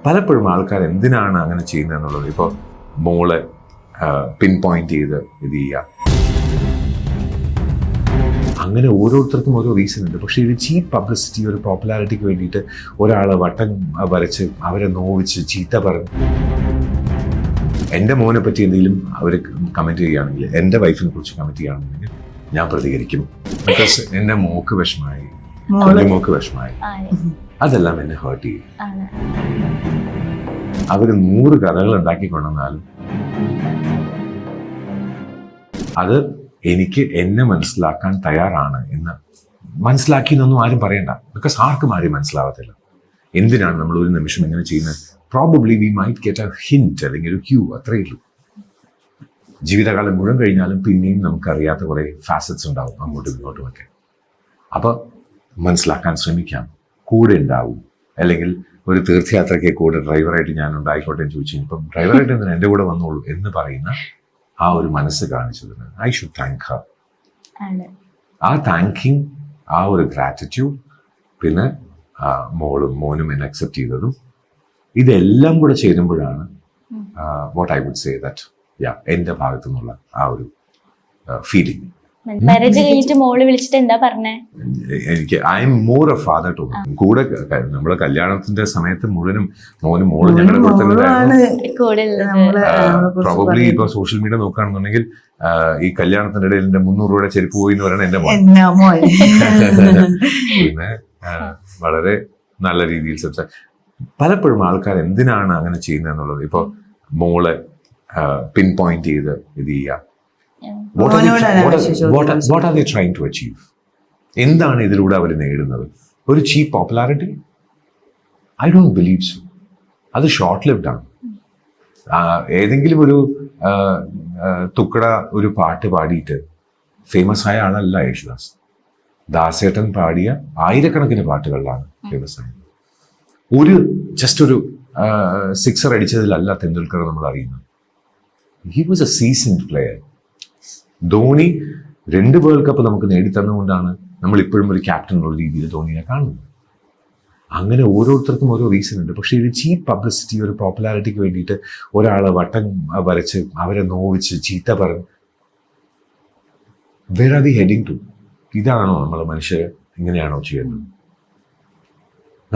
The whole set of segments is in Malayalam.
പലപ്പോഴും ആൾക്കാർ എന്തിനാണ് അങ്ങനെ ചെയ്യുന്നത് എന്നുള്ളത്. ഇപ്പോൾ മോളെ പിൻ പോയിന്റ് ചെയ്ത് ഇത് ചെയ്യുക, അങ്ങനെ ഓരോരുത്തർക്കും ഓരോ റീസൺ ഉണ്ട്. പക്ഷേ ഇത് ചീപ്പ് പബ്ലിസിറ്റി, ഒരു പോപ്പുലാരിറ്റിക്ക് വേണ്ടിയിട്ട് ഒരാളെ വട്ടം വരച്ച് അവരെ നോവിച്ച് ചീത്ത പറഞ്ഞ്, എൻ്റെ മോനെ പറ്റി എന്തെങ്കിലും അവർ കമൻറ്റ് ചെയ്യുകയാണെങ്കിൽ, എൻ്റെ വൈഫിനെ കുറിച്ച് കമൻറ്റ് ചെയ്യുകയാണെങ്കിൽ ഞാൻ പ്രതികരിക്കും. ബിക്കോസ് എൻ്റെ മോക്ക് വിഷമായി, മോക്ക് വിഷമായി, അതെല്ലാം എന്നെ ഹേർട്ട് ചെയ്യും. അവർ 100 കഥകൾ ഉണ്ടാക്കിക്കൊണ്ടെന്നാലും അത് എനിക്ക് എന്നെ മനസ്സിലാക്കാൻ തയ്യാറാണ് എന്ന് മനസ്സിലാക്കി എന്നൊന്നും ആരും പറയണ്ട. ബിക്കോസ് ആർക്കും ആരും മനസ്സിലാവത്തില്ല എന്തിനാണ് നമ്മൾ ഒരു നിമിഷം ഇങ്ങനെ ചെയ്യുന്നത്. Probably we might get A hint, അല്ലെങ്കിൽ ഒരു ക്യൂ, അത്രയേ ഉള്ളൂ. ജീവിതകാലം മുഴുവൻ കഴിഞ്ഞാലും പിന്നെയും നമുക്കറിയാത്ത കുറേ ഫാസറ്റ്സ് ഉണ്ടാവും അങ്ങോട്ടും ഇങ്ങോട്ടുമൊക്കെ. അപ്പോൾ മനസ്സിലാക്കാൻ ശ്രമിക്കാം, കൂടെ ഉണ്ടാവും. അല്ലെങ്കിൽ ഒരു തീർത്ഥയാത്രയ്ക്ക് കൂടെ ഡ്രൈവറായിട്ട് ഞാൻ ഉണ്ടായിക്കോട്ടെ എന്ന് ചോദിച്ചു, ഇപ്പം ഡ്രൈവറായിട്ട് എന്തിനാ എൻ്റെ കൂടെ വന്നോളൂ എന്ന് പറയുന്ന ആ ഒരു മനസ്സ് കാണിച്ചതിന് ഐ ഷുഡ് താങ്ക് ഹർ. ആ താങ്കിങ്, ആ ഒരു ഗ്രാറ്റിറ്റ്യൂഡ്, പിന്നെ മോളും മോനും എന്നെ അക്സെപ്റ്റ് ചെയ്തതും, ഇതെല്ലാം കൂടെ ചേരുമ്പോഴാണ് what I would say that എൻ്റെ ഭാഗത്തു നിന്നുള്ള ആ ഒരു ഫീലിംഗ്. മാരേജ് കഴിഞ്ഞിട്ട് മോള് വിളിച്ചിട്ട് എന്താ പറഞ്ഞേ? എനിക്ക് I am more a father to കൂടെ. നമ്മളെ കല്യാണത്തിന്റെ സമയത്ത് മുഴുവനും മോനും മോളും ഞങ്ങളുടെ കൂടെ തന്നെ. പ്രോബബ്ലി ഇപ്പൊ സോഷ്യൽ മീഡിയ നോക്കുകയാണെന്നുണ്ടെങ്കിൽ ഈ കല്യാണത്തിന്റെ ഇടയിൽ എന്റെ 300 രൂപയുടെ ചെരുപ്പ് പോയി എന്ന് പറയുന്നത് എന്റെ മോൻ. പിന്നെ വളരെ നല്ല രീതിയിൽ സംസാരിക്കും. പലപ്പോഴും ആൾക്കാർ എന്തിനാണ് അങ്ങനെ ചെയ്യുന്നത് എന്നുള്ളത്. ഇപ്പൊ മോളെ പിൻ പോയിന്റ് ചെയ്ത് ഇത് ചെയ്യുക, what are they trying to achieve? എന്താണ് ഇതിലൂടെ അവർ നേടുന്നത്? ഒരു cheap popularity? I don't believe so. അത് ഷോർട്ട് ലിവ്ഡ് ആണ്. ഏതെങ്കിലും ഒരു തുക്കട ഒരു പാട്ട് പാടിയിട്ട് ഫേമസ് ആയ ആളല്ല യേശുദാസ്. ദാസേട്ടൻ പാടിയ ആയിരക്കണക്കിന് പാട്ടുകളിലാണ് ഫേമസ് ആയത്. ജസ്റ്റ് ഒരു സിക്സർ അടിച്ചതിലല്ല തെണ്ടുൽക്കർ നമ്മൾ അറിയുന്നത്. He was A seasoned player. Dhoni 2 world cup നമുക്ക് നേടിത്തന്നുകൊണ്ടാണ് നമ്മൾ ഇപ്പോഴും ഒരു ക്യാപ്റ്റൻ എന്നുള്ള രീതിയിൽ ധോണിയെ കാണുന്നത്. അങ്ങനെ ഓരോരുത്തർക്കും ഓരോ റീസൺ ഉണ്ട്. പക്ഷേ ഇത് ചീപ്പ് പബ്ലിസിറ്റി, ഒരു പോപ്പുലാരിറ്റിക്ക് വേണ്ടിയിട്ട് ഒരാളെ വട്ടം വരച്ച് അവരെ നോവിച്ച് ചീത്ത പറഞ്ഞ്, where are we heading to? ഇതാണോ നമ്മൾ മനുഷ്യർ ഇങ്ങനെയാണോ ചെയ്യുന്നത്?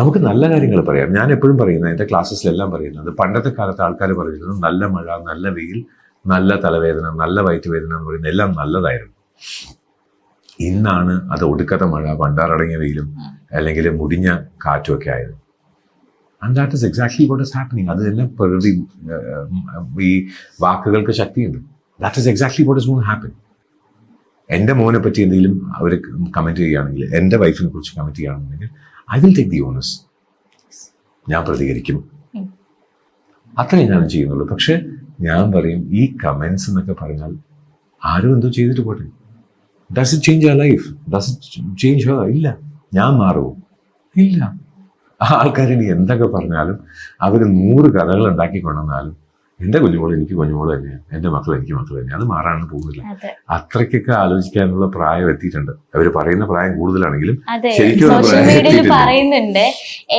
നമുക്ക് നല്ല കാര്യങ്ങൾ പറയാം. ഞാൻ എപ്പോഴും പറയുന്നത്, എൻ്റെ ക്ലാസ്സസിലെല്ലാം പറയുന്നത്, പണ്ടത്തെ കാലത്ത് ആൾക്കാർ പറയുന്നത് നല്ല മഴ, നല്ല വെയിൽ, നല്ല തലവേദന, നല്ല വയറ്റുവേദന എന്ന് പറയുന്നത് എല്ലാം നല്ലതായിരുന്നു. ഇന്നാണ് അത് ഒടുക്കത്തെ മഴ, പണ്ടാറടങ്ങിയ വെയിലും അല്ലെങ്കിൽ മുടിഞ്ഞ കാറ്റും ഒക്കെ ആയത്. And that is exactly what is happening. അത് തന്നെ പ്രകൃതി, ഈ വാക്കുകൾക്ക് ശക്തിയുണ്ട്. That is exactly what is going to happen. എൻ്റെ മോനെ പറ്റി എന്തെങ്കിലും അവർ കമൻറ്റ് ചെയ്യുകയാണെങ്കിൽ, എൻ്റെ വൈഫിനെ കുറിച്ച് കമൻറ്റ് ചെയ്യുകയാണെന്നുണ്ടെങ്കിൽ I will take the honours. ഞാൻ പ്രതികരിക്കും. അത്രയും ഞാൻ ചെയ്യുന്നുള്ളൂ. പക്ഷെ ഞാൻ പറയും, ഈ കമൻസ് എന്നൊക്കെ പറഞ്ഞാൽ ആരും എന്തോ ചെയ്തിട്ട് പോട്ടെ. Does it change her life? Does it change Har? ഇല്ല. ഞാൻ മാറുമോ? ഇല്ല. ആൾക്കാർ ഇനി എന്തൊക്കെ പറഞ്ഞാലും, അവർ 100 കഥകൾ ഉണ്ടാക്കിക്കൊണ്ടെന്നാലും, എൻ്റെ കുഞ്ഞുമോൾ എനിക്ക് കുഞ്ഞുമോൾ തന്നെയാണ്, എൻ്റെ മക്കൾ എനിക്ക് മക്കൾ തന്നെയാണ്. അത് മാറാനൊന്നും പോകുന്നില്ല. അത്രയ്ക്കൊക്കെ ആലോചിക്കാനുള്ള പ്രായം എത്തിയിട്ടുണ്ട്. അവർ പറയുന്ന പ്രായം കൂടുതലാണെങ്കിലും ശരിക്കും പറയുന്നുണ്ട്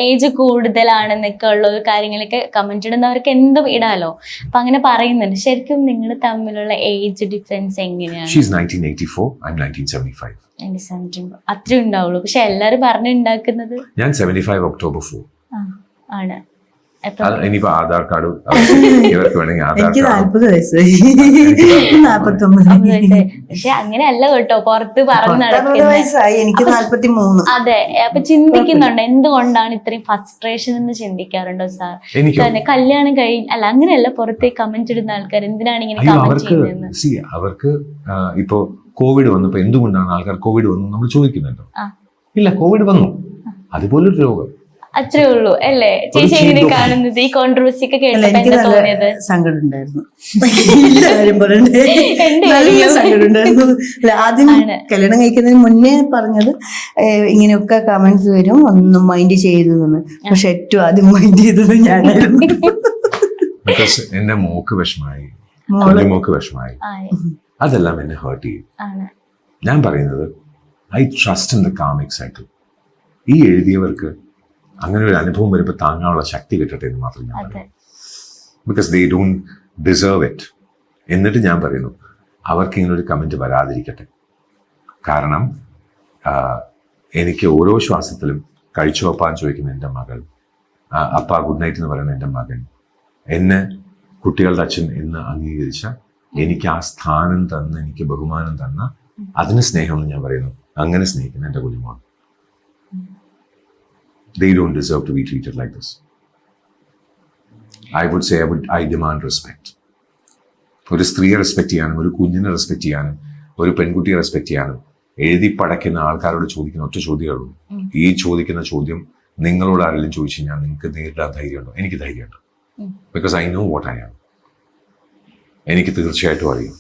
ഏജ് കൂടുതലാണെന്നൊക്കെ ഉള്ള കാര്യങ്ങളൊക്കെ കമന്റ് ഇടുന്നവർക്ക് എന്തും ഇടാലോ. അപ്പൊ അങ്ങനെ പറയുന്നുണ്ട്. ശരിക്കും നിങ്ങൾ തമ്മിലുള്ള ഏജ് ഡിഫറൻസ് എങ്ങനെയാണ്? She is 1984, I'm 1975. അത്രേ ഉണ്ടാവുള്ളൂ. പക്ഷെ എല്ലാരും പറഞ്ഞുണ്ടാക്കുന്നത് ഞാൻ 75 ഒക്ടോബർ 4 ആണ്. ഇനിയിപ്പോ ആധാർ കാർഡ് ഇവർക്ക് വേണമെങ്കിൽ ആധാർ കാർഡ്. 40 വയസ്സായി. 49. പക്ഷെ അങ്ങനെയല്ല കേട്ടോ, പുറത്ത് പറഞ്ഞു നടക്കുന്നത്. എനിക്ക് 43. അതെ. അപ്പൊ ചിന്തിക്കുന്നുണ്ടോ എന്തുകൊണ്ടാണ് ഇത്രയും ഫ്രസ്ട്രേഷൻ എന്ന് ചിന്തിക്കാറുണ്ടോ സാർ? കല്യാണം അല്ല അങ്ങനെയല്ല, പുറത്തേക്ക് കമന്റ് ഇടുന്ന ആൾക്കാർ എന്തിനാണ് ഇങ്ങനെ കമന്റ് ചെയ്യുന്നത്? അവർക്ക് ഇപ്പോ കോവിഡ് വന്നപ്പോ എന്തുകൊണ്ടാണ് ആൾക്കാർ കോവിഡ് വന്നു നമ്മൾ ചോദിക്കുന്നുണ്ടോ? ഇല്ല, കോവിഡ് വന്നു, അതുപോലൊരു രോഗം. അത്രേ ഉള്ളൂ അല്ലേ? ചേച്ചി എങ്ങനെ കാണുന്നത് ഈ കോൺട്രവേഴ്സി ഒക്കെ കേട്ടപ്പോ തോന്നിയത്? സങ്കടം ഉണ്ടായിരുന്നു. സങ്കടം ഉണ്ടായിരുന്നു. ആദ്യം കല്യാണം കഴിക്കുന്നതിന് മുന്നേ പറഞ്ഞത് ഇങ്ങനെയൊക്കെ കമന്റ്സ് വരും, ഒന്നും മൈൻഡ് ചെയ്തതെന്ന്. പക്ഷെ ഏറ്റവും ആദ്യം മൈൻഡ് ചെയ്തത് ഞാനായിരുന്നു. എന്റെ മോക്ക് വിഷമായി, മോക്ക് വിഷമായി, അതെല്ലാം എന്നെ ഹേർട്ട് ചെയ്യും. ഞാൻ പറയുന്നത് I trust in the karmic cycle. ഈ എഴുതിയവർക്ക് അങ്ങനെ ഒരു അനുഭവം വരുമ്പോൾ താങ്ങാനുള്ള ശക്തി കിട്ടട്ടെ എന്ന് മാത്രം ഞാൻ അതെ. പറയും. Because they don't deserve it. എന്നിട്ട് ഞാൻ പറയുന്നു അവർക്ക് ഇങ്ങനൊരു കമൻറ്റ് വരാതിരിക്കട്ടെ. കാരണം എനിക്ക് ഓരോ ശ്വാസത്തിലും കഴിച്ചു അപ്പാൻ ചോദിക്കുന്ന എൻ്റെ മകൾ, അപ്പ ഗുഡ് നൈറ്റ് എന്ന് പറയുന്ന എൻ്റെ മകൻ, എന്നെ കുട്ടികളുടെ അച്ഛൻ എന്ന് അംഗീകരിച്ച, എനിക്ക് ആ സ്ഥാനം തന്ന, എനിക്ക് ബഹുമാനം തന്ന, അതിന് സ്നേഹം എന്ന് ഞാൻ പറയുന്നു. അങ്ങനെ സ്നേഹിക്കുന്ന എൻ്റെ കുഞ്ഞുമോൾ. They don't deserve to be treated like this. I would say I demand respect. ഒരു സ്ത്രീയെ റെസ്പെക്ട് ചെയ്യാനും ഒരു കുഞ്ഞിനെ റെസ്പെക്ട് ചെയ്യാനും ഒരു പെൺകുട്ടിയെ റെസ്പെക്ട് ചെയ്യാനും എഴുതി പടയ്ക്കുന്ന ആൾക്കാരോട് ചോദിക്കുന്ന ഒറ്റ ചോദ്യമുള്ളൂ. ഈ ചോദിക്കുന്ന ചോദ്യം നിങ്ങളോട് ആരെങ്കിലും ചോദിച്ചു കഴിഞ്ഞാൽ നിങ്ങൾക്ക് നേരിടാൻ ധൈര്യമുണ്ടോ? എനിക്ക് ധൈര്യമുണ്ട്. Because I know what I am. എനിക്ക് തീർച്ചയായിട്ടും അറിയാം